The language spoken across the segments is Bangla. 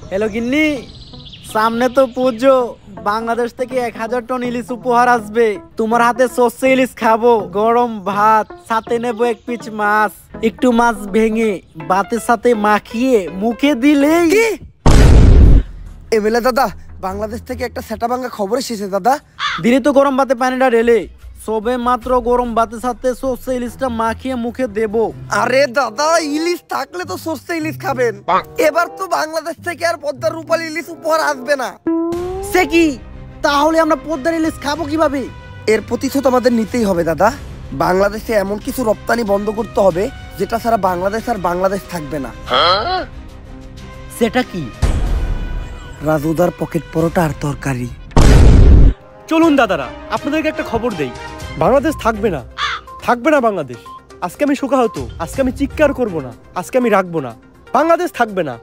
হ্যালো গিন্নি, সামনে তো পুজো। বাংলাদেশ থেকে 1000 টন ইলিশ উপহার আসবে। তোমার হাতে সর্ষে ইলিশ খাবো, গরম ভাত, সাথে নেবো 1 পিস মাছ। একটু মাছ ভেঙে ভাতের সাথে মাখিয়ে মুখে দিলেই। এমএলএ দাদা, বাংলাদেশ থেকে একটা সেটা ভাঙা খবর এসেছে দাদা। দিলে তো গরম ভাতে পানিটা ঢেলে সবে মাত্র গরম ভাতের সাথে সর্ষে ইলিশটা মাখিয়ে মুখে দেবো। আরে দাদা, ইলিশ থাকলে তো সর্ষে ইলিশ খাবেন। এবার তো বাংলাদেশ থেকে আর পদ্মার রূপালী ইলিশ উপহার আসবে না। সে কি? তাহলে আমরা পদ্মার ইলিশ খাবো কিভাবে? এর প্রতিশোধ আমাদের নিতেই হবে দাদা। বাংলাদেশে এমন কিছু রপ্তানি বন্ধ করতে হবে যেটা ছাড়া বাংলাদেশ আর বাংলাদেশ থাকবে না। সেটা কি? রাজুদার পকেট পরোটা আর তরকারি। চলুন দাদারা, আপনাদেরকে একটা খবর দেই। বাংলাদেশ থাকবে না, থাকবে না বাংলাদেশ। আজকে আমি শোকাহত, আজকে আমি চিৎকার করব না, আজকে আমি রাখবো না। বাংলাদেশ থাকবে না।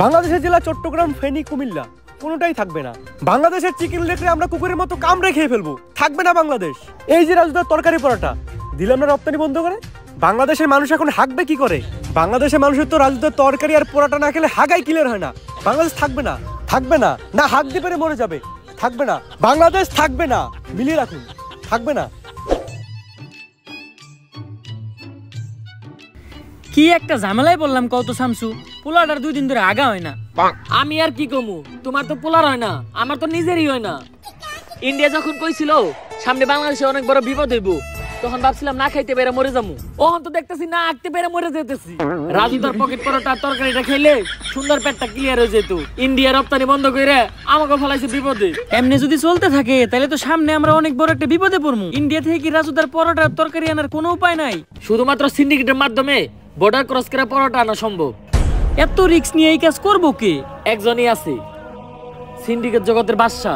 বাংলাদেশের জেলা চট্টগ্রাম, ফেনী, কুমিল্লা কোনোটাই থাকবে না। বাংলাদেশের চিকেন লেগরে আমরা কুকুরের মতো কামড়ে খেয়ে ফেলবো। থাকবে না বাংলাদেশ। এই যে রাজুদার তরকারি পরোটা দিলাম না রপ্তানি বন্ধ করে, বাংলাদেশের মানুষ এখন হাঁকবে কি করে? বাংলাদেশের মানুষের তো রাজুদার তরকারি আর পরোটা না খেলে হাগাই ক্লিয়ার হয় না। বাংলাদেশ থাকবে না, থাকবে না, না হাঁক দিয়ে পেরে মরে যাবে। থাকবে না, বাংলাদেশ থাকবে না। মিলিয়ে রাখুন, থাকবে না। কি একটা ঝামেলায় বললাম কত শামসু, পোলাটার 2 দিন ধরে আগা হয় না। আমি আর কি কমু, তোমার তো পোলার হয় না, আমার তো নিজেরই হয় না। ইন্ডিয়া যখন কইছিল সামনে বাংলাদেশে অনেক বড় বিপদ হইব, তখন ভাবছিলাম না খাইতে পেরে মরে যাবো। ওহন তো দেখতেছি না আঁকতে পেরে মরে যেতেছি। রাজুদার পকেট পরোটা তরকারিটা খাইলে সুন্দর পেটটা ক্লিয়ার হয়ে যেত। ইন্ডিয়া রপ্তানি বন্ধ করে আমাকে ফলাইছে বিপদে। এমনি যদি চলতে থাকে তাহলে তো সামনে আমরা অনেক বড় একটা বিপদে পড়বো। ইন্ডিয়া থেকে কি রাজুদার পরোটা তরকারি আনার কোনো উপায় নাই? শুধুমাত্র সিন্ডিকেটের মাধ্যমে বর্ডার ক্রস করে পরোটা আনা সম্ভব। এত রিস্ক নিয়ে এই কাজ করবো কে? একজনই আছে, সিন্ডিকেট জগতের বাদশা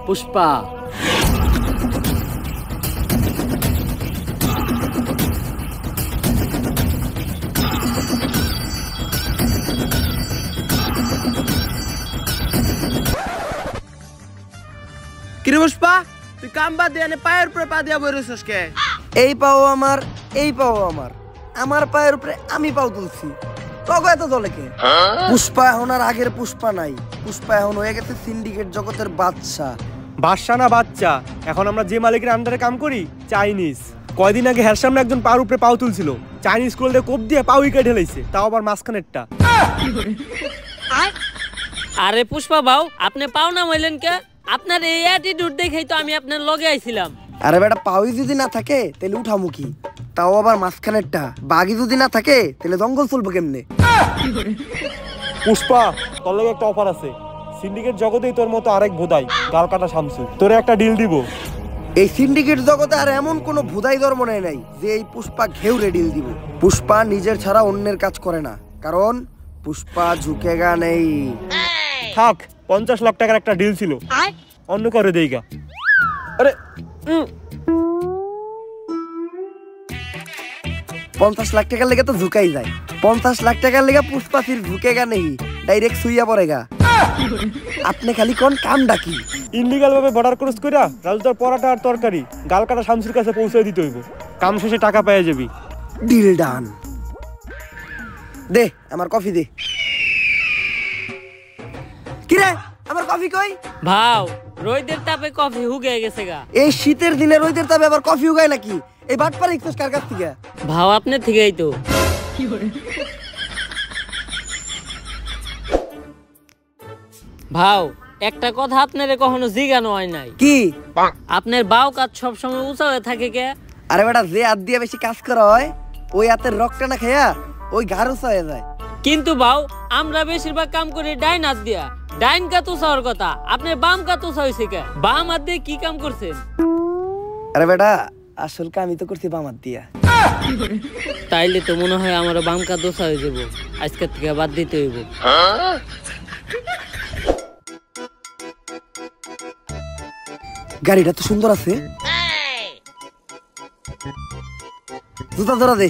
পুষ্পা। কিরে পুষ্পা, তুই কাম বাদ দিয়ে পায়ের উপরে পা দিয়া বইরেছিস কে? এই পাও আমার, এই পাও আমার, আমার পায়ের উপরে আমি পাও তুলছি। তবে এত চলে কে? পুষ্পা এখন আর আগের পুষ্পা নাই। পুষ্পা এখন হয়ে গেছে সিন্ডিকেট জগতের বাদশা। বাদশা না বাচ্চা, এখন আমরা যে মালিকের আন্ডারে কাম করি চাইনিজ। কয়দিন আগে হের সামনে একজন পার উপরে পাও তুলছিল, চাইনিজ কোল্ডে কোপ দিয়ে পাও উইকে ঢেলাইছে, তাও আবার মাঝখানেরটা। আরে পুষ্পা বাউ, আপনি পাও না হইলেন কে? আপনার এই অ্যাটিটিউড দেখেই তো আমি আপনার লগে আইছিলাম। আরে বেটা, পাওই যদি না থাকে তাহলে উঠামুখী, তাও আবার মাঝখানেরটা। বাঘি যদি না থাকে তাহলে জঙ্গল চলবো কেমনে? পুষ্পা, তোর লগে একটা অফার আছে। সিন্ডিকেট জগতেই তোর মতো আরেক ভোদাই গাল কাটা শামসু, তোরে একটা ডিল দিব। এই সিন্ডিকেট জগতে আর এমন কোন ভুদাই ধর্ম নাই যে এই পুষ্পা ঘেউরে ডিল দিব। পুষ্পা নিজের ছাড়া অন্যের কাজ করে না, কারণ পুষ্পা ঝুঁকেগা নেই। থাক, 50 লাখ টাকার একটা ডিল ছিল, অন্য করে দেইগা। আরে 50 লাখ টাকার লেগে তো ঝুঁকাই যায়। 50 লাখ টাকার লেগে পুষ্পা ফির ঝুঁকেগা নেই, ডাইরেক্ট সুইয়া পড়েগা। আপনি খালি কোন কাম ডাকি? ইনলিগাল ভাবে বর্ডার ক্রস কইরা রাজুদার পরোটা আর তরকারি গাল কাটা শামসুর কাছে পৌঁছে দিতে হইব। কাম শেষে টাকা পেয়ে যাবি। Deal done. দে আমার কফি দে। কিরে, আমার কফি কই? ভাও, রোদের তাপে কফি হুগে গেছে গা। এই শীতের দিনে রোদের তাপে আবার কফি উগায় নাকি? এই বাটপার ইকছস কার কাছ থেকে? ভাও আপনি থেকেই তো। ভাও, একটা কথা আপনারে কখনো জিজ্ঞানো হয় নাই। কি? আপনার বাউ কাজ সবসময় উঁচা হয়ে থাকে কে? আরে বেটা, যে হাত দিয়ে বেশি কাজ করা হয় ওই হাতের রক্তটা না খাইয়া ওই ঘাড় উঁচা হয়ে যায়। কিন্তু বাউ, আমরা বেশিরভাগ কাম করি ডাইন হাত দিয়া। ডাইন কাত উঁচা হওয়ার কথা, আপনার বাম কাত উঁচা হয়েছে কে? বাম হাত দিয়ে কি কাম করছেন? আরে বেটা, আসল কামই তো করছি বাম হাত দিয়া। তাইলে তো মনে হয় আমারও বাম কাত উঁচা হয়ে যাবো, আজকের থেকে বাদ দিতে হইব। গাড়িটা তো সুন্দর আছে। জুতা ধরা দে।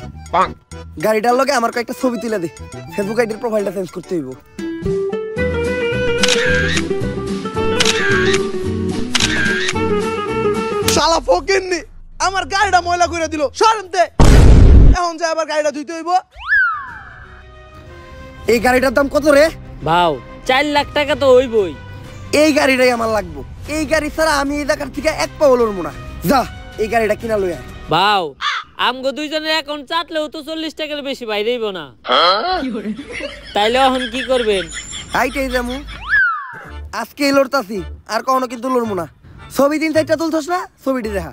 গাড়িটার লগে আমার কয়েকটা ছবি তুলে দে, ফেসবুক আইডির প্রোফাইলটা চেঞ্জ করতে হইব। শালা ফকিন্নি আমার গাড়িটা ময়লা করে দিল। সরেন দে, এখন যা আবার গাড়িটা ধুইতে হইব। এই গাড়িটার দাম কত রে? ভাও, 4 লাখ টাকা তো হইবই। এই গাড়িটাই আমার লাগবো। এই গাড়ি ছাড়া আমি এই জায়গার থেকে এক পাও লড়বো না। যা এই গাড়িটা কিনা লই আয়। ভাও আমগো দুইজনের অ্যাকাউন্ট চাটলেও তো 40 টাকার বেশি বাইরেইব না। তাইলে এখন কি করবেন? হাইটাই যামু। আজকে লড়তাছি, আর কখনো কিন্তু লড়বো না। ছবি দিন সাইডটা তুলছস না, ছবিটি দেখা।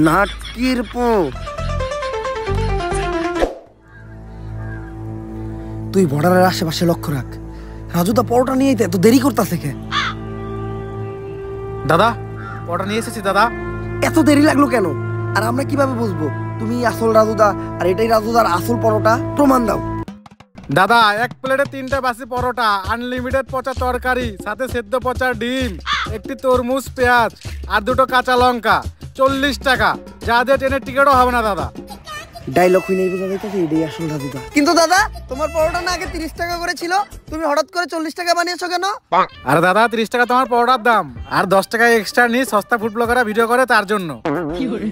নাটকির পো তুই বর্ডারের আশেপাশে লক্ষ্য রাখ। রাজু দা পরোটা নিয়ে এত দেরি করতেছে কে? দাদা পরোটা নিয়ে এসেছি দাদা। এত দেরি লাগলো কেন? আর আমরা কিভাবে বুঝবো তুমি আসল রাজুদা আর এটাই রাজুদার আসল পরোটা? প্রমাণ দাও। দাদা এক প্লেটে 3টা বাসি পরোটা, আনলিমিটেড পচা তরকারি, সাথে সেদ্ধ পচা ডিম, একটি তরমুজ, পেঁয়াজ আর 2টো কাঁচা লঙ্কা, 40 টাকা। যা দিয়ে ট্রেনের টিকিটও হবে না দাদা। ডায়লগ হই নাই বোঝা যাইতেছে এটাই আসল রাজুদা। কিন্তু দাদা তোমার পরোটা না আগে 30 টাকা করে ছিল, তুমি হঠাৎ করে 40 টাকা বানিয়েছো কেন? আরে দাদা 30 টাকা তোমার পরোটার দাম, আর 10 টাকা এক্সট্রা নিয়ে সস্তা ফুড ব্লগাররা ভিডিও করে তার জন্য।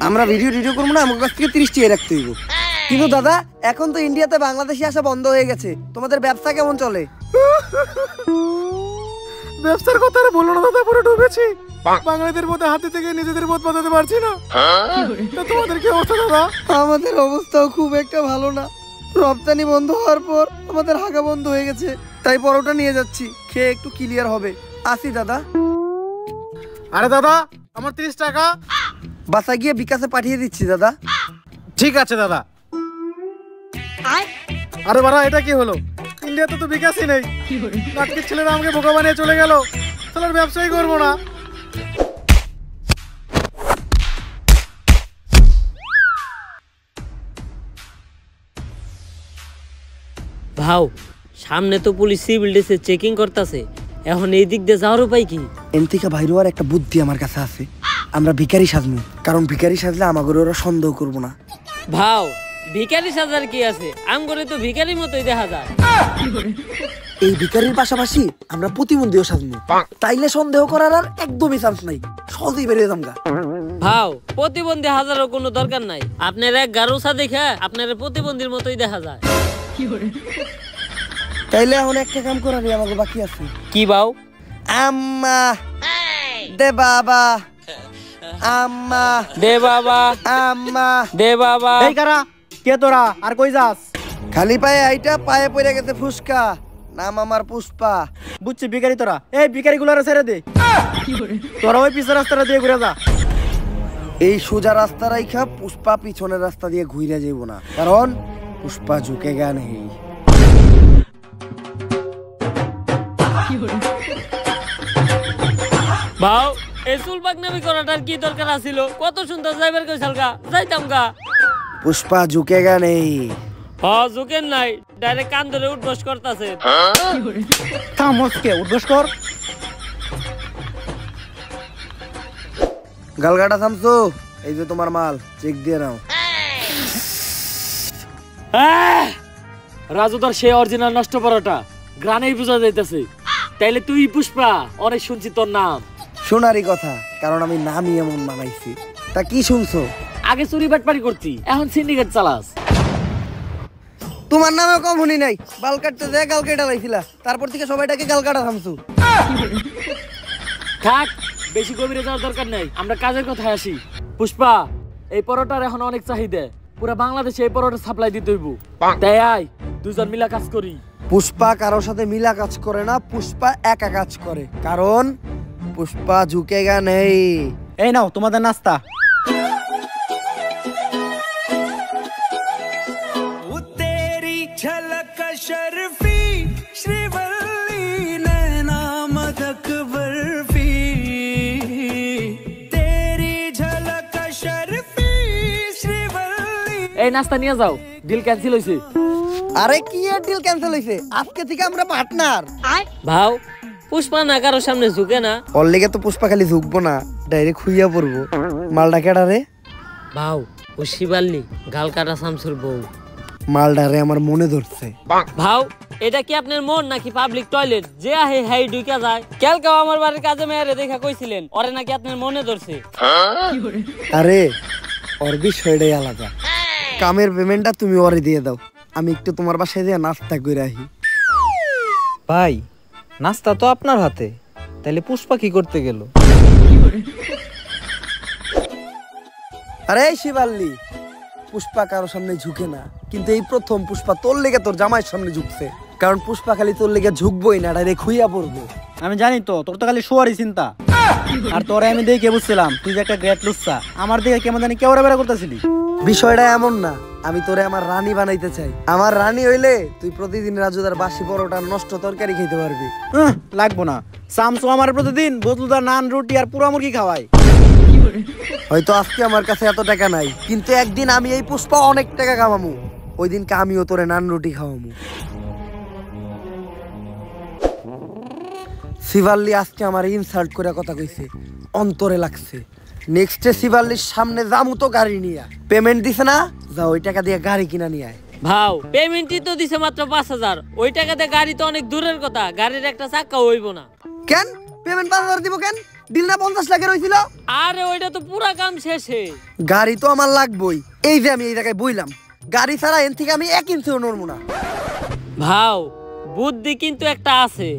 আমরা ভিডিও করবো না, আমার কাছ থেকে 30 টাকা রাখতে হইব। কিন্তু দাদা এখন তো ইন্ডিয়াতে বাংলাদেশি আসা বন্ধ হয়ে গেছে, তোমাদের ব্যবসা কেমন চলে? ব্যবসার কথা আর বলো না দাদা, পুরো ডুবেছি। বাঙালিদের মধ্যে হাতে থেকে নিজেদের মত বাঁচাতে পারছি না। তো তোমাদের কি অবস্থা দাদা? আমাদের অবস্থাও খুব একটা ভালো না। রপ্তানি বন্ধ হওয়ার পর আমাদের হাগা বন্ধ হয়ে গেছে, তাই পরোটা নিয়ে যাচ্ছি, খেয়ে একটু ক্লিয়ার হবে। আসি দাদা। আরে দাদা আমার 30 টাকা। বাসায় গিয়ে বিকাশে পাঠিয়ে দিচ্ছি দাদা। ঠিক আছে দাদা। আরে বাড়া এটা কি হলো? ইন্ডিয়াতে তো বিকাশই নেই। নাটকের ছেলেরা আমাকে বোকা বানিয়ে চলে গেল। তাহলে ব্যবসাই করবো না। ভাও সামনে তো পুলিশ সিভিল ড্রেসে চেকিং করতেছে, এখন এই দিক দিয়ে যাওয়ার উপায় কি? এমতিকা ভাইরো আর একটা বুদ্ধি আমার কাছে আছে। আমরা ভিখারি সাজমু, কারণ ভিখারি সাজলে আমাদের ওরা সন্দেহ করবো না। ভাও ভিখারি সাজার কি আছে? আমগরে তো ভিখারি মতোই দেখা যায়। এই ভিখারির পাশাপাশি আমরা প্রতিবন্ধীও সাজমু, তাইলে সন্দেহ করার আর একদমই চান্স নাই, সহজেই বেরিয়ে যামগা। ভাও প্রতিবন্ধী হাজারও কোনো দরকার নাই, আপনার এক গারুসা দেখে আপনার প্রতিবন্ধীর মতোই দেখা যায়। তাইলে এখন একটা কাম করার আমাকে বাকি আছে। কি ভাও? আম্মা দে বাবা, আম্মা দে বাবা, আম্মা দে বাবা। এই কারা কে তোরা? আর কই যাস? খালি পায়ে আইটা পায়ে পড়ে গেছে ফুসকা। নাম আমার পুষ্পা। বুঝছি ভিখারি তোরা। এই ভিখারি গুলারে ছেড়ে দে। তোরা ওই পিছের রাস্তাটা দিয়ে ঘুরে যা। এই সোজা রাস্তা রাইখা পুষ্পা পিছনের রাস্তা দিয়ে ঘুরে যাইব না, কারণ পুষ্পা ঝুঁকে গা নেই। ভাও এই চুল পাকনামি করাটার কি দরকার আছিল? কত সুন্দর যাইবার কইছাল গা, যাইতাম গা। পুষ্পা ঝুঁকে গা নেই। ঝুঁকেন নাই, ডাইরেক্ট কান ধরে উঠবস করতেছে। থামসকে উদ্বোস কর। গালগাটা থামছো, এই যে তোমার মাল, চেক দিয়ে নাও। রাজুদার সে অরিজিনাল নষ্ট পরোটা গ্রানেই বোঝা যাইতেছে। তাইলে তুই পুষ্পা, অনেক শুনছি তোর নাম। শোনারই কথা, কারণ আমি নামই এমন বানাইছি। তা কি শুনছো? আগে চুরি বাটপারি করতি, এখন সিন্ডিকেট চালাস। তোমার নামে কম শুনি নাই। বাল কাটতে যায় গাল কেটে লাইছিলা, তারপর থেকে সবাইটাকে গাল কাটা থামছো। থাক, বেশি গভীরে যাওয়ার দরকার নাই, আমরা কাজের কথায় আসি। পুষ্পা এই পরোটার এখন অনেক চাহিদা, পুরো বাংলাদেশে এই পরোটা সাপ্লাই দিতে হইব। তাই আয় দুজন মিলা কাজ করি। পুষ্পা কারোর সাথে মিলা কাজ করে না, পুষ্পা একা কাজ করে, কারণ পুষ্পা ঝুঁকে গা নেই। এই নাও তোমাদের নাস্তা। এই নাস্তা নিয়ে যাও, ডিল ক্যান্সেল হইছে। আরে কি এর ডিল ক্যান্সেল হইছে? আজকে থেকে আমরা পার্টনার। ভাও পুষ্পা না কারোর সামনে ঝুঁকে না। ওর লেগে তো পুষ্পা খালি ঝুঁকবো না, ডাইরেক্ট খুইয়া পড়বো। মালটা কেডা রে? ভাও ও শিবাল্লি, গাল কাটা শামসুর বউ। মালটা রে আমার মনে ধরছে। ভাও এটা কি আপনার মন নাকি পাবলিক টয়লেট যে আহে হাই ঢুকা যায়? কালকেও আমার বাড়ির কাজে মেয়েরে দেখা কইছিলেন ওরে নাকি আপনার মনে ধরছে। আরে ওর বিষয়টাই আলাদা। কামের পেমেন্টটা তুমি ওরে দিয়ে দাও, আমি একটু তোমার বাসায় দিয়ে নাস্তা করে আহি। ভাই নাস্তা তো আপনার হাতে, তাহলে পুষ্পা কি করতে গেল? আরে শিবাল্লি, পুষ্পা কারোর সামনে ঝুঁকে না, কিন্তু এই প্রথম পুষ্পা তোর লেগে তোর জামাইয়ের সামনে ঝুঁকছে। কারণ পুষ্পা খালি তোর লেগে ঝুঁকবই না, ডাইরেক্ট খুইয়া পড়বো। আমি জানি তো তোর তো খালি শোয়ারই চিন্তা। আর তোরে আমি দেখে বুঝছিলাম তুই যে একটা গ্রেট লুচ্চা। আমার দিকে কেমন জানি কেওড়া বেড়া করতেছিলি। বিষয়টা এমন না, আমি তোরে আমার রানী বানাইতে চাই। আমার রানী হইলে তুই প্রতিদিন রাজুদার বাসি পরোটা নষ্ট তরকারি খেতে পারবি। লাগবো না, শামসু আমার প্রতিদিন বদলুদার নান রুটি আর পুরা মুরগি খাওয়াই। হয়তো আজকে আমার কাছে এত টাকা নাই, কিন্তু একদিন আমি এই পুষ্পা অনেক টাকা কামামু, ওই দিনকে আমিও তোরে নান রুটি খাওয়ামু। শিবাল্লি আজকে আমার ইনসাল্ট করে কথা কইছে, অন্তরে লাগছে। নেক্সটে শিবাল্লির সামনে যামু তো গাড়ি নিয়ে। পেমেন্ট দিছে না, যা ওই টাকা দিয়ে গাড়ি কিনা নিয়ে আয়। ভাও পেমেন্টই তো দিছে মাত্র 5,000, ওই টাকাতে গাড়ি তো অনেক দূরের কথা, গাড়ির একটা চাকা হইব না। কেন পেমেন্ট 5,000 দিব কেন? ডিল না 50 লাখের হইছিল? আরে ওইটা তো পুরা কাম শেষে। গাড়ি তো আমার লাগবই, এই যে আমি এই জায়গায় বইলাম, গাড়ি ছাড়া এন থেকে আমি 1 ইঞ্চিও নড়বো না। ভাও বুদ্ধি কিন্তু একটা আছে।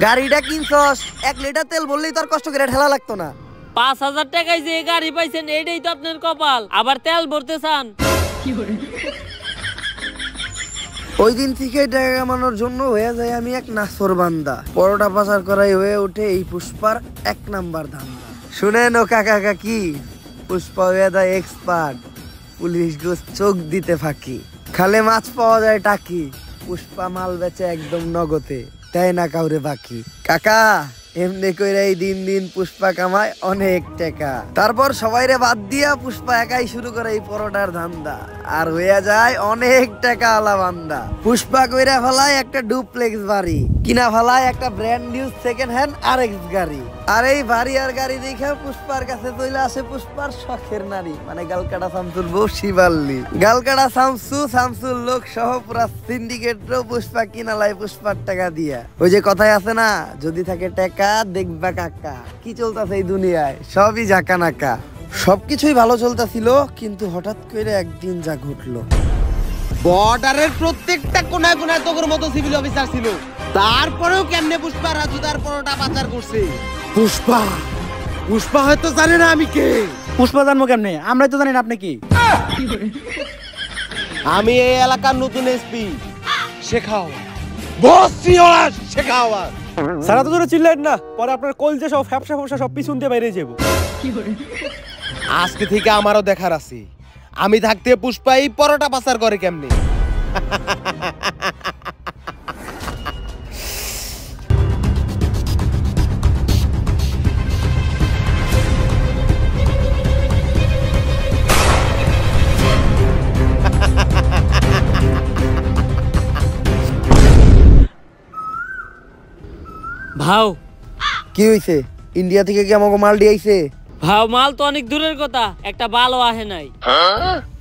গাড়িটা কিনছস, 1 লিটার তেল বললেই তোর কষ্ট করে ঠেলা লাগতো না। 5,000 টাকায় যে গাড়ি পাইছেন এইটাই তো আপনার কপাল, আবার তেল ভরতে চান। ওই দিন থেকে টাকা কামানোর জন্য হয়ে যায় আমি এক নাসর বান্দা। পরোটা পাচার করাই হয়ে ওঠে এই পুষ্পার 1 নাম্বার ধান্দা। শুনেন ও কাকা কাকি, পুষ্পা হয়ে যায় এক্সপার্ট, পুলিশ গোস চোখ দিতে ফাঁকি। খালে মাছ পাওয়া যায় টাকি, পুষ্পা মাল বেচে একদম নগদে, তাই না কাউরে বাকি। কাকা এমনি কইরা এই দিন দিন পুষ্পা কামায় অনেক টাকা। তারপর সবাইরে বাদ দিয়া পুষ্পা একাই শুরু করে এই পরোটার ধান্দা, আর হইয়া যায় অনেক টাকা আলা বান্দা। পুষ্পা কইরা ফেলায় একটা ডুপ্লেক্স বাড়ি, কিনা ফেলায় একটা brand new second hand RX গাড়ি। আর এই বাড়ি আর গাড়ি দেখে পুষ্পার কাছে চলে আসে পুষ্পার শখের নারী, মানে গালকাটা শামসুর বউ শিবাল্লি। গালকাটা শামসুর লোক সহ পুরা সিন্ডিকেটও পুষ্পা কিনালাই পুষ্পার টাকা দিয়া। ওই যে কথাই আছে না, যদি থাকে টাকা দেখবা কাকা। কি চলতেছে এই দুনিয়ায়, সবই জাকা নাকা। সবকিছুই ভালো চলতেছিল, কিন্তু হঠাৎ করে একদিন যা ঘটলো। বর্ডারের প্রত্যেকটা কোনায় কোনায় তোর মতো সিভিল অফিসার ছিল, তারপরেও কেমনে পুষ্পা রাজুদার পরোটা পাচার করছে। পুষ্পা হয়তো জানে না আমি কে। পুষ্পা জানবো কেমনে? আমরাই তো জানি না আপনি কি। আমি এই এলাকার নতুন এসপি শেখাও, বসছি ওরা শেখাও। সারা তো জোরে চিল্লেন না, পরে আপনার কলজে সব ফ্যাপসা ফ্যাপসা সব পিছন দিয়ে বাইরে যাবো। আজকে থেকে আমারও দেখার আছে, আমি থাকতে পুষ্পা এই পরোটা পাচার করে কেমনে। ভাও কি হইছে? ইন্ডিয়া থেকে কি আমাকে মাল দিয়েছে? ভাও মাল তো অনেক দূরের কথা, একটা ভালো আহে নাই।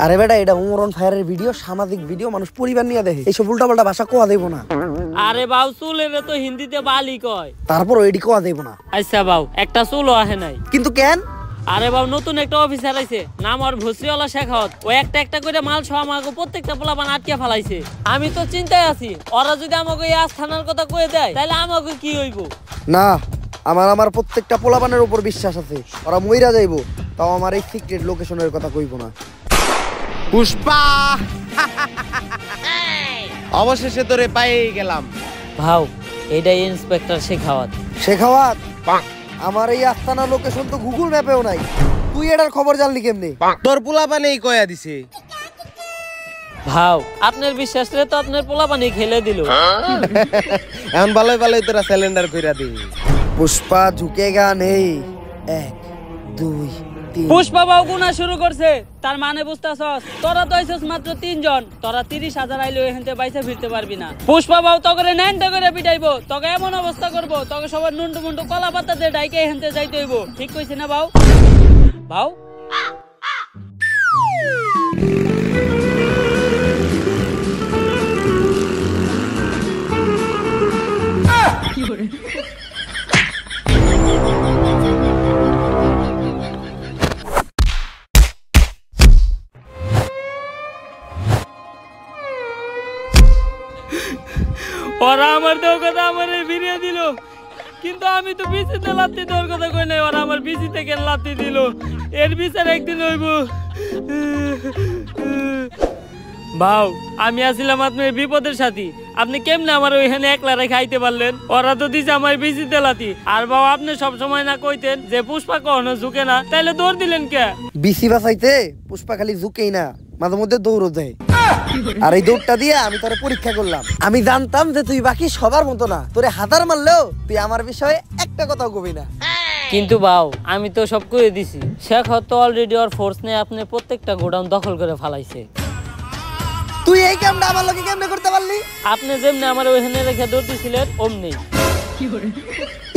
আরে বেটা, এটা উমরন ফায়ারের ভিডিও, সামাজিক ভিডিও, মানুষ পরিবার নিয়ে দেখে, এইসব উল্টাপাল্টা ভাষা কোয়া দেব না। আরে বাউ চুলের তো হিন্দিতে বালি কয়, তারপর এডি কোয়া দেব না। আচ্ছা বাউ একটা চুলও আহে নাই। কিন্তু কেন? আরে বাবু নতুন একটা অফিসার আইছে, নাম আর ভসরিওয়ালা শেখাওয়াত। ও একটা একটা করে মাল সহ আমাকে প্রত্যেকটা পোলাপান আটকে ফেলাইছে। আমি তো চিন্তায় আছি, ওরা যদি আমাকে এই আস্থানার কথা কয়ে দেয় তাহলে আমাকে কি হইব। না, আমার প্রত্যেকটা পোলাপানের উপর বিশ্বাস আছে, ওরা মইরা যাইবো, তাও আমার এই সিক্রেট লোকেশনের কথা কইব না। পুষ্পা অবশেষে তোরে পেয়ে গেলাম। ভাও এটাই ইন্সপেক্টর শেখাওয়াত। শেখাওয়াত? আমার এই আস্তানা লোকেশন তো গুগল ম্যাপেও নাই, তুই এটার খবর জানলি কেমনে? তোর পোলাপানেই কয়া দিছে। ভাও আপনার বিশ্বাস রে তো আপনার পোলাপানি খেলে দিল। এখন ভালোই ভালোই তোরা সিলিন্ডার কইরা দি। পুষ্পা ঝুঁকেগা নেই, 1 2 3। পুষ্পা বাবু গুনা শুরু করছে, তার মানে বুঝতাছস? তোরা তো আইছস মাত্র 3 জন, তোরা 30,000 আইলে এখানতে বাইসা ফিরতে পারবি না। পুষ্পা বাবু তোকে নেনতে করে পিটাইবো, তোকে এমন অবস্থা করবো, তোকে সবার নুন্টু মুন্টু কলা পাতা দিয়ে ডাইকে এখানতে যাইতে হইব। ঠিক কইছি না বাউ? বাউ ওরা আমার দেওয়ার কথা আমার ফিরিয়ে দিল, কিন্তু আমি তো বিচিতে লাত্তি দেওয়ার কথা কই নাই। ওরা আমার বিচি থেকে লাত্তি দিল, এর বিচার একদিন হইব। ভাও, আমি আসছিলাম আপনার বিপদের সাথী, আপনি কেমনে আমার ওইখানে একলা রেখে আইতে পারলেন? ওরা তো দিছে আমার বিচিতে লাত্তি। আর বাবা, আপনি সব সময় না কইতেন যে পুষ্পা কখনো ঝুঁকে না, তাইলে দৌড় দিলেন কে? বিসি বাঁচাইতে পুষ্পা খালি ঝুঁকেই না, মাঝে মধ্যে দৌড়ও দেয়। আর এই দৌড়টা দিয়ে আমি তোরে পরীক্ষা করলাম। আমি জানতাম যে তুই বাকি সবার মতো না, তোরে হাজার মারলেও তুই আমার বিষয়ে একটা কথাও কবি না। কিন্তু বাউ, আমি তো সব করে দিছি। শেখ তো অলরেডি ওর ফোর্স নিয়ে আপনি প্রত্যেকটা গোডাউন দখল করে ফেলাইছে। তুই এই কামটা আমার লোকে কেমনে করতে পারলি? আপনি যেমনি আমার ওইখানে রেখে দৌড় দিছিলেন অমনি।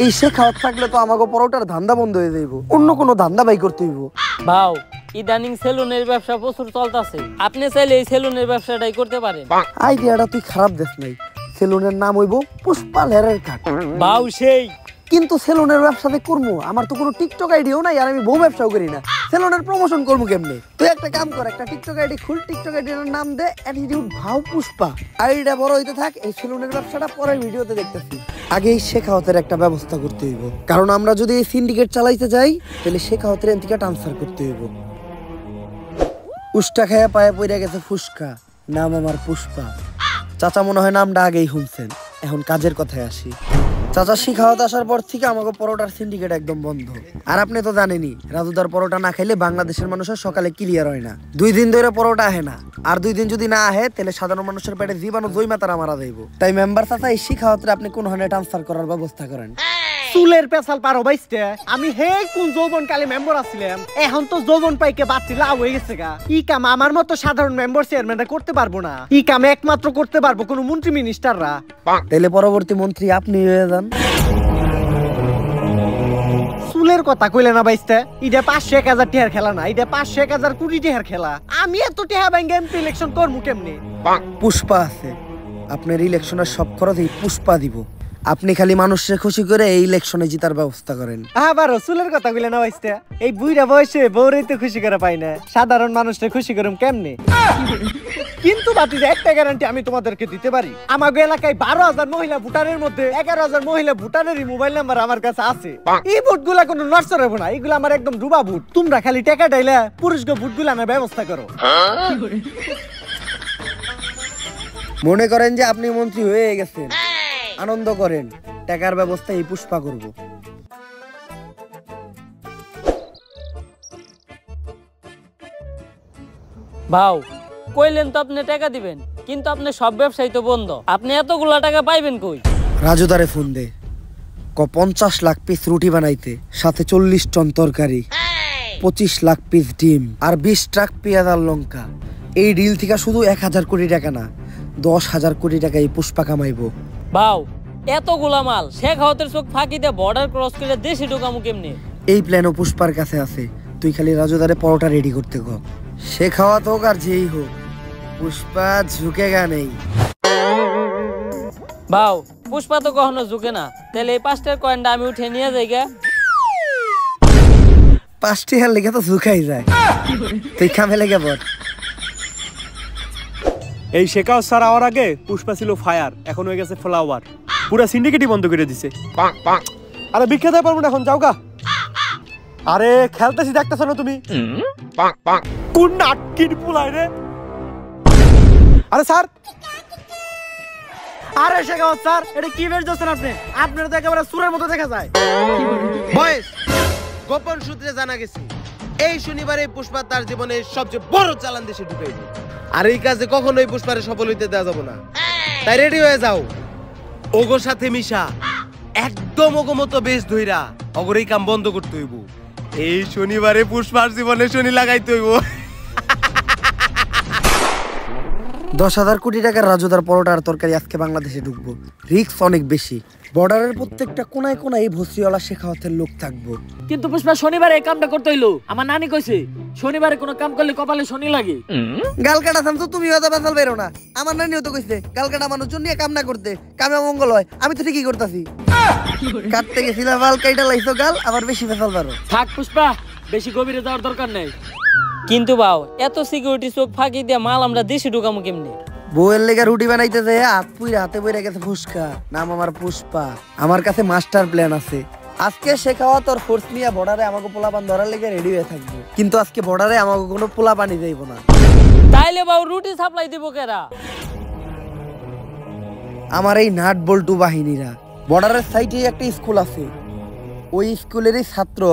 এই শেখাওয়াত থাকলে তো আমাকে পরোটার ধান্দা বন্ধ হয়ে যাইব, অন্য কোনো ধান্দা বাই করতে হইব। ভাও, ইদানিং সেলুনের ব্যবসা প্রচুর চলতেছে, আপনি চাইলে এই সেলুনের ব্যবসাটাই করতে পারেন। আইডিয়াটা তুই খারাপ দেখ নাই। সেলুনের নাম হইব পুষ্পা লেরের কাট। ভাও সেই, কিন্তু সেলুনের ব্যবসাতে করবো, আমার তো কোনো টিকটক আইডিও নাই, আর আমি বউ ব্যবসাও করি না। সেলুনের প্রমোশন করবো কেমনে? তুই একটা কাম কর, একটা টিকটক আইডি খুল, টিকটক আইডির নাম দে অ্যাটিটিউড ভাও পুষ্পা। আইডিটা বড় হইতে থাক, এই সেলুনের ব্যবসাটা পরের ভিডিওতে দেখতেছি। আগে এই শেখাওয়াতের একটা ব্যবস্থা করতে হইব, কারণ আমরা যদি এই সিন্ডিকেট চালাইতে যাই তাহলে শেখাওয়াতের এদিকে ট্রান্সফার করতে হইব। উষ্টা খায়া পায়ে পড়ে গেছে ফুসকা, নাম আমার পুষ্পা। চাচা মনে হয় নামটা আগেই শুনছেন। এখন কাজের কথায় আসি। চাচা শিখাওয়াত আসার পর থেকে আমাকে পরোটার সিন্ডিকেট একদম বন্ধ। আর আপনি তো জানেনই, রাজুদার পরোটা না খাইলে বাংলাদেশের মানুষের সকালে ক্লিয়ার হয় না। 2 দিন ধরে পরোটা আহে না, আর 2 দিন যদি না আহে তাহলে সাধারণ মানুষের পেটে জীবাণু জৈমা তারা মারা যাইব। তাই মেম্বার চাচা এই শিখাওয়াতরে আপনি কোন হানে ট্রান্সফার করার ব্যবস্থা করেন। চুলের পেছাল পারো বাইসতে, আমি হে কোন যৌবন কালে মেম্বার আছিলাম, এখন তো যৌবন পাইকে বাড়তি লাভ হয়ে গেছে গা। ই কাম আমার মতো সাধারণ মেম্বার চেয়ারম্যানরা করতে পারবো না, ই কাম একমাত্র করতে পারবো কোন মন্ত্রী মিনিস্টাররা। তাহলে পরবর্তী মন্ত্রী আপনি হয়ে যান। চুলের কথা কইলে না বাইসতে, এটা 500-1000 টাকার খেলা না, এটা 500-1000 কোটি টাকার খেলা। আমি এত টাকা ব্যাংকে এমপি ইলেকশন করবো কেমনে? পুষ্পা আছে, আপনার ইলেকশনের সব খরচ এই পুষ্পা দিব। আপনি খালি মানুষকে খুশি করে এই ইলেকশনে জিতার ব্যবস্থা করেন। আবার চুলের কথা কইলে না বাইসতে, এই বুইড়া বয়সে বউরে তো খুশি করে পাই না, সাধারণ মানুষকে খুশি করুম কেমনে? কিন্তু বাতি একটা গ্যারান্টি আমি তোমাদেরকে দিতে পারি, আমাগো এলাকায় 12,000 মহিলা ভোটারের মধ্যে 11,000 মহিলা ভোটারেরই মোবাইল নাম্বার আমার কাছে আছে। এই ভোটগুলা কোনো নড়চড় হবে না, এগুলো আমার একদম ডুবা ভোট। তোমরা খালি টাকা ডাইলে পুরুষকে ভোটগুলো আনার ব্যবস্থা করো। মনে করেন যে আপনি মন্ত্রী হয়ে গেছেন, আনন্দ করেন, টাকার ব্যবস্থা এই পুষ্পা করব। ভাও, কইলেন তো আপনি টাকা দিবেন, কিন্তু আপনি সব ব্যবসায়ী তো বন্ধ, আপনি এতগুলা টাকা পাইবেন কই? রাজুদারে ফোন দে, 50 লাখ পিস রুটি বানাইতে, সাথে 40 টন তরকারি, 25 লাখ পিস ডিম, আর 20 ট্রাক পেঁয়াজ আর লঙ্কা। এই ডিল থেকে শুধু 1000 কোটি টাকা না, 10,000 কোটি টাকা এই পুষ্পা কামাইবো। ভাও, এতগুলা মাল শেখাওয়াতের চোখ ফাঁকিতে বর্ডার ক্রস করে দেশে ঢোকামু কেমনে? এই প্ল্যানও পুষ্পার কাছে আছে, তুই খালি রাজুদারে পরোটা রেডি করতে কর। সে খাওয়াত হোক আর যেই হোক, পুষ্পা ঝুঁকেগা নেই। ভাও, পুষ্পা তো কখনো ঝুঁকে না, তাহলে এই 5টার কয়েনটা আমি উঠে নিয়ে যাই গা। 5টি হার লেগে তো ঝুঁকাই যায়, তুই কামে লেগে পড়। এই শেখাও স্যার আওয়ার আগে পুষ্পা ছিল ফায়ার, এখন হয়ে গেছে ফ্লাওয়ার। পুরো সিন্ডিকেটই বন্ধ করে দিছে। আরে বিখ্যাত পারবো না এখন, যাও গা। আরে খেলতেছি দেখতেছ না তুমি? কোন নাটকির পুলাই রে? আরে স্যার, আরে শেখাওয়াত স্যার, এটা কি বের করছেন আপনি? আপনারা তো একেবারে সুরের মতো দেখা যায়। বয়েস, গোপন সূত্রে জানা গেছে এই শনিবারে পুষ্পা তার জীবনের সবচেয়ে বড় চালান দেশে ঢুকাইবে। আর এই কাজে কখনোই পুষ্পারে সফল হইতে দেওয়া যাবে না। তাই রেডি হয়ে যাও, ওগোর সাথে মিশা একদম ওগো মতো বেশ ধইরা অগর এই কাম বন্ধ করতে হইব। এই শনিবারে পুষ্পার জীবনে শনি লাগাইতে হইব। 10,000 কোটি টাকার রাজুদার পরোটা আর তরকারি আজকে বাংলাদেশে ঢুকবো, রিস্ক অনেক বেশি। বর্ডারের প্রত্যেকটা কোনায় কোনায় এই ভসিওয়ালা শেখাওয়াতের লোক থাকবো। কিন্তু পুষ্পা শনিবারে এই কামটা করতে হইলো। আমার নানি কইছে শনিবারে কোনো কাম করলে কপালে শনি লাগে। গাল কাটা থামতো, তুমি হয়তো বেসাল বেরো না। আমার নানিও তো কইছে গাল কাটা মানুষজন নিয়ে কাম না করতে, কামে মঙ্গল হয়। আমি তো ঠিকই করতেছি। কাটতে গেছিলাম বাল কাইটা লাইছো গাল, আবার বেশি বেসাল পারো। থাক পুষ্পা, বেশি গভীরে যাওয়ার দরকার নেই। কিন্তু বাও এত সিকিউরিটি চোখ ফাঁকি দিয়ে মাল আমরা দেশে ঢুকামু কেমনে? বউয়ের লেগে রুটি বানাইতে যায় হাতে বইরা গেছে ফুসকা। নাম আমার পুষ্পা, আমার কাছে মাস্টার প্ল্যান আছে। আজকে শেখাওয়া তোর ফোর্স নিয়ে বর্ডারে আমাকে পোলাপান ধরার লেগে রেডি হয়ে থাকবো, কিন্তু আজকে বর্ডারে আমাকে কোনো পোলা পানি যাইব না। তাইলে বাউ রুটি সাপ্লাই দিব কেরা? আমার এই নাট বল্টু বাহিনীরা। বর্ডারের সাইডে একটা স্কুল আছে, ওই স্কুলেরই ছাত্র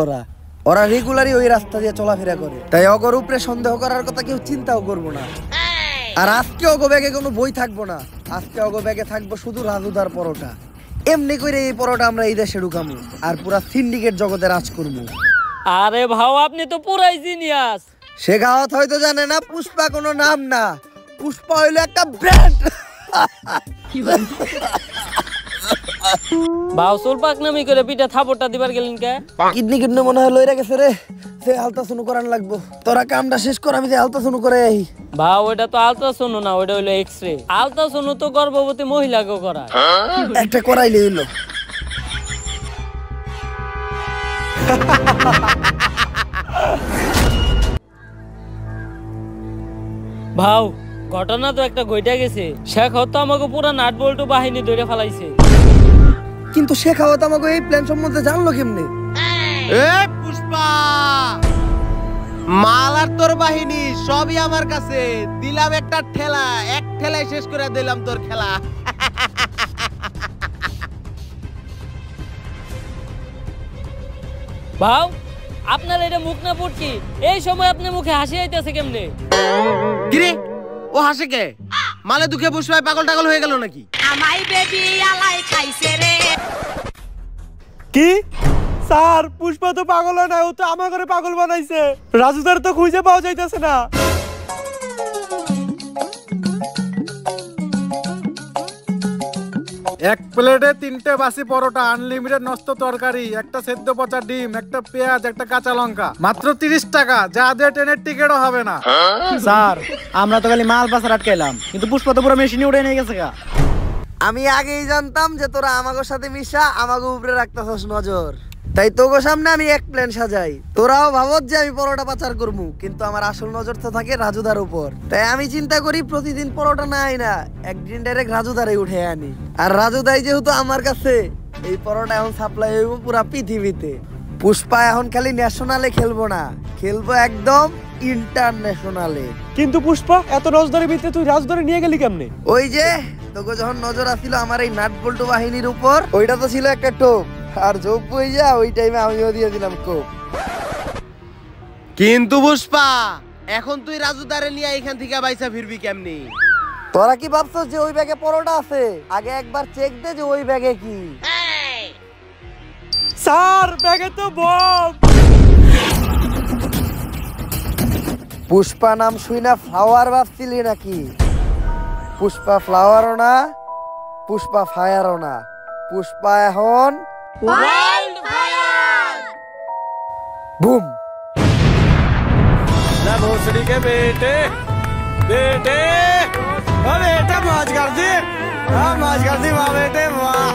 ওরা রেগুলারই ওই রাস্তা দিয়ে চলাফেরা করে, তাই অগর উপরে সন্দেহ করার কথা কেউ চিন্তাও করবো না। আর আজকে অগো ব্যাগে কোনো বই থাকবো না, আজকে অগো ব্যাগে থাকবো শুধু রাজুদার পরোটা। এমনি করে এই পরোটা আমরা এই দেশে ঢুকামু আর পুরা সিন্ডিকেট জগতে রাজ করবো। আরে ভাও আপনি তো পুরাই জিনিয়াস। শেখাওয়াত হয়তো জানে না পুষ্পা কোনো নাম না, পুষ্পা হইলো একটা ব্র্যান্ড। ভাও সোল পাক নামি করে পিঠা থাপড়টা দিবার গেলেন কে? কিডনি কিডনি মনে হয় লইরা গেছে রে, সে আলট্রাসাউন্ড করান লাগবো। তোরা কামটা শেষ কর, আমি যে আলট্রাসাউন্ড করে আই। ভাও ওটা তো আলট্রাসাউন্ড না, ওটা হইলো এক্সরে। আলট্রাসাউন্ড তো গর্ভবতী মহিলাকে করায়। একটা করাইলে হইলো। ভাও ঘটনা তো একটা ঘইটা গেছে। শেখ হতো আমাকে পুরা নাট বল্টু বাহিনী ধরে ফেলাইছে। কিন্তু শেখাওয়াত আমাকে এই প্ল্যান সম্বন্ধে জানলো কেমনে? এ পুষ্পা, মাল আর তোর বাহিনী সবই আমার কাছে। দিলাম একটা ঠেলা, এক ঠেলায় শেষ করে দিলাম তোর খেলা। ভাও আপনার এটা মুখ না পুটকি, এই সময় আপনার মুখে হাসি আইতেছে কেমনে? কিরে ও হাসে কে? মালে দুঃখে পুষ্পায় পাগল টাগল হয়ে গেল নাকি? আমাই বেবি আলাই খাইছে রে। কি স্যার, পুষ্পা তো পাগল হয় না, ও তো আমার ঘরে পাগল বানাইছে। রাজুদার তো খুঁজে পাওয়া যাইতেছে না। এক প্লেটে 3টে বাসি পরোটা, আনলিমিটেড নষ্ট তরকারি, একটা সেদ্ধ পচা ডিম, একটা পেঁয়াজ, একটা কাঁচা লঙ্কা, মাত্র 30 টাকা। যা দিয়ে ট্রেনের টিকিটও হবে না। স্যার আমরা তো খালি মাল পাচার আটকাইলাম, কিন্তু পুষ্পা তো পুরো মেশিনে উঠে নিয়ে গেছে গা। আমি আগেই জানতাম যে তোরা আমাগো সাথে মিশা আমাগো উপরে রাখতাছস নজর, তাই তোগো সামনে আমি এক প্ল্যান সাজাই। তোরাও ভাবত যে আমি পরোটা পাচার করবো, কিন্তু আমার আসল নজর তো থাকে রাজুদার উপর। তাই আমি চিন্তা করি প্রতিদিন পরোটা না আই না, একদিন ডাইরেক্ট রাজুদারে উঠে আনি। আর রাজুদাই যেহেতু আমার কাছে, এই পরোটা এখন সাপ্লাই হইব পুরা পৃথিবীতে। পুষ্পা এখন খালি ন্যাশনালে খেলবো না, খেলবো একদম ইন্টারন্যাশনালে। কিন্তু পুষ্পা এত নজরের ভিতরে তুই রাজধরে নিয়ে গেলি কেমনে? ওই যে তোকে যখন নজর আসছিল আমার এই নাট বল্টু বাহিনীর উপর, ওইটা তো ছিল একটা টোপ, আর যোগ বই যা ওই টাইমে আমিও দিয়ে দিলাম কোপ। কিন্তু পুষ্পা এখন তুই রাজুদারে নিয়ে এখান থেকে বাইসা ফিরবি কেমনি? তোরা কি ভাবছস যে ওই ব্যাগে পরোটা আছে? আগে একবার চেক দে যে ওই ব্যাগে কি। স্যার ব্যাগে তো বম। পুষ্পা নাম শুই না ফ্লাওয়ার ভাবছিলি নাকি? পুষ্পা ফ্লাওয়ারও না, পুষ্পা ফায়ারও না, পুষ্পা এখন ওয়াইল্ড ফায়ার। বুম। ना भोसड़ी के बेटे बेटे ओ बेटा मौज कर दी, हां मौज कर दी वाह बेटे वाह।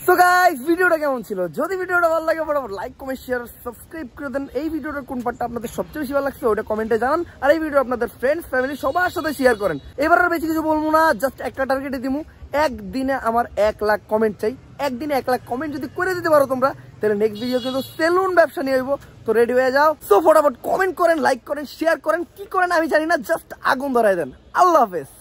সো গাইস ভিডিওটা কেমন ছিল? যদি ভিডিওটা ভালো লাগে ফটাফট লাইক কমেন্ট শেয়ার সাবস্ক্রাইব করে দেন। এই ভিডিওটার কোন পার্টটা আপনাদের সবচেয়ে বেশি ভালো লাগছে ওটা কমেন্টে জানান, আর এই ভিডিও আপনাদের ফ্রেন্ডস ফ্যামিলি সবার সাথে শেয়ার করেন। এবার আর বেশি কিছু বলবো না, জাস্ট একটা টার্গেটে দিমু, একদিনে আমার 1 লাখ কমেন্ট চাই। একদিনে 1 লাখ কমেন্ট যদি করে দিতে পারো তোমরা, তাহলে নেক্সট ভিডিও কিন্তু সেলুন ব্যবসা নিয়ে আসবো। তো রেডি হয়ে যাও। সো ফটাফট কমেন্ট করেন, লাইক করেন, শেয়ার করেন, কি করেন আমি জানি না, জাস্ট আগুন ধরাই দেন। আল্লাহ হাফেজ।